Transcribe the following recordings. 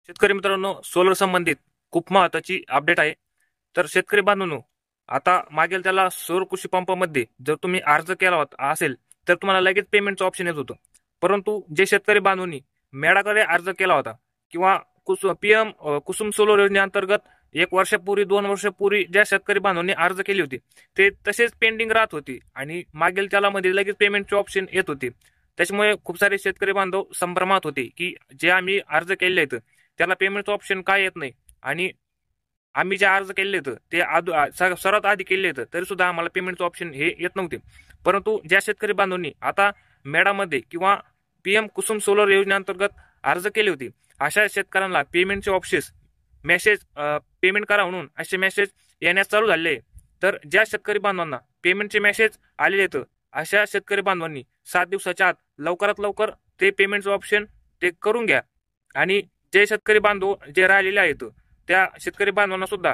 शेतकरी मित्रांनो, सोलर संबंधित खूप महत्त्वाची अपडेट आहे. तर शेतकरी बांधवांनो, आता मागेल त्याला सौर कृषी पंपामध्ये जर तुम्ही अर्ज केला होता असेल तर तुम्हाला लगेच पेमेंटचं ऑप्शन येत होतं. परंतु जे शेतकरी बांधवांनी मेळाकडे अर्ज केला होता किंवा पीएम कुसुम सोलर योजनेअंतर्गत 1 वर्षापूर्वी 2 वर्षापूर्वी ज्या शेतकरी बांधवांनी अर्ज केली होती ते तसेच पेंडिंग राहत होती आणि मागेल त्याला मध्ये लगेच पेमेंटचे ऑप्शन येत होते. त्याच्यामुळे खूप सारे शेतकरी बांधव संभ्रमात होते की जे आम्ही अर्ज केले आहेत त्याला पेमेंटचं ऑप्शन काय येत नाही आणि आम्ही जे अर्ज केले होते ते सर्वात आधी केले होते तरी सुद्धा आम्हाला पेमेंटचं ऑप्शन हे येत नव्हते. परंतु ज्या शेतकरी बांधवांनी आता मेळामध्ये किंवा पीएम कुसुम सोलर योजनेअंतर्गत अर्ज केले होते अशा शेतकऱ्यांना पेमेंटचे ऑप्शन मेसेज पेमेंट करा म्हणून असे मेसेज येण्यास चालू झाले. तर ज्या शेतकरी बांधवांना पेमेंटचे मेसेज आलेले आहेत अशा शेतकरी बांधवांनी 7 दिवसाच्या आत लवकरात लवकर ते पेमेंटचं ऑप्शन ते करून घ्या. आणि जे शेतकरी बांधव जे राहिलेले आहेत त्या शेतकरी बांधवांना सुद्धा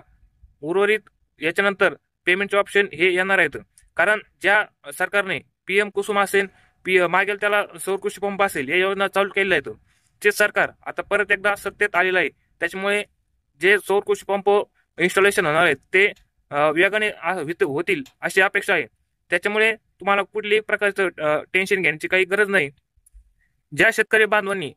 उर्वरित याच्यानंतर पेमेंटचे ऑप्शन हे येणार आहेत. कारण ज्या सरकारने पीएम कुसुम असेल मागेल त्याला सौर कृषी पंप असेल या योजना चालू केलेल्या आहेत ते सरकार आता परत एकदा सत्तेत आलेलं आहे. त्याच्यामुळे जे सौर कृषी पंप इन्स्टॉलेशन होणार आहेत ते वेगाने होतील अशी अपेक्षा आहे. त्याच्यामुळे तुम्हाला कुठल्याही प्रकारचं टेन्शन घेण्याची काही गरज नाही. ज्या शेतकरी बांधवांनी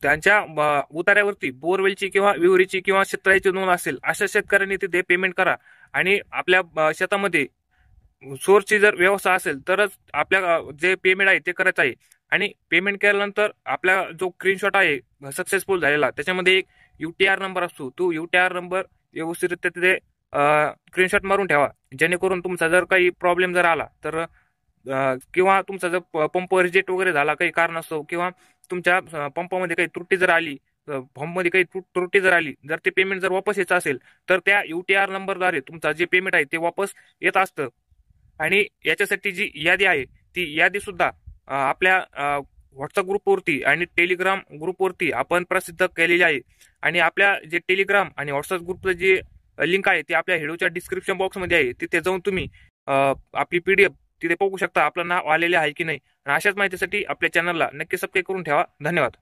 त्यांच्या उतार्यावरती बोरवेलची किंवा विहिरीची किंवा शेततळ्याची नोंद असेल अशा शेतकऱ्यांनी तिथे पेमेंट करा आणि आपल्या शेतामध्ये सोर्सची जर व्यवस्था असेल तरच आपल्या जे पेमेंट आहे ते करायचं आहे. आणि पेमेंट केल्यानंतर आपला जो स्क्रीनशॉट आहे सक्सेसफुल झालेला त्याच्यामध्ये एक UTR नंबर असतो. तो UTR नंबर व्यवस्थितरित्या तिथे स्क्रीनशॉट मारून ठेवा जेणेकरून तुमचा जर काही प्रॉब्लेम जर आला तर किंवा तुमचा जर पंप रिजेक्ट वगैरे झाला काही कारण असतो किंवा तुमच्या पंपामध्ये काही त्रुटी जर आली फॉर्ममध्ये काही त्रुटी जर आली जर ते पेमेंट जर वापस यायचं असेल तर त्या UTR नंबरद्वारे तुमचा जे पेमेंट आहे ते वापस येत असतं. आणि याच्यासाठी जी यादी आहे ती यादी सुद्धा आपल्या व्हॉट्सअप ग्रुपवरती आणि टेलिग्राम ग्रुपवरती आपण प्रसिद्ध केलेली आहे. आणि आपल्या जे टेलिग्राम आणि व्हॉट्सअप ग्रुपचं जे लिंक आहे ते आपल्या व्हिडिओच्या डिस्क्रिप्शन बॉक्समध्ये आहे. तिथे जाऊन तुम्ही आपली PDF तिथे बघू शकता आपलं नाव आलेले आहे की नाही. अशाच माहितीसाठी आपल्या चॅनलला नक्की सबस्क्राईब करून ठेवा. धन्यवाद.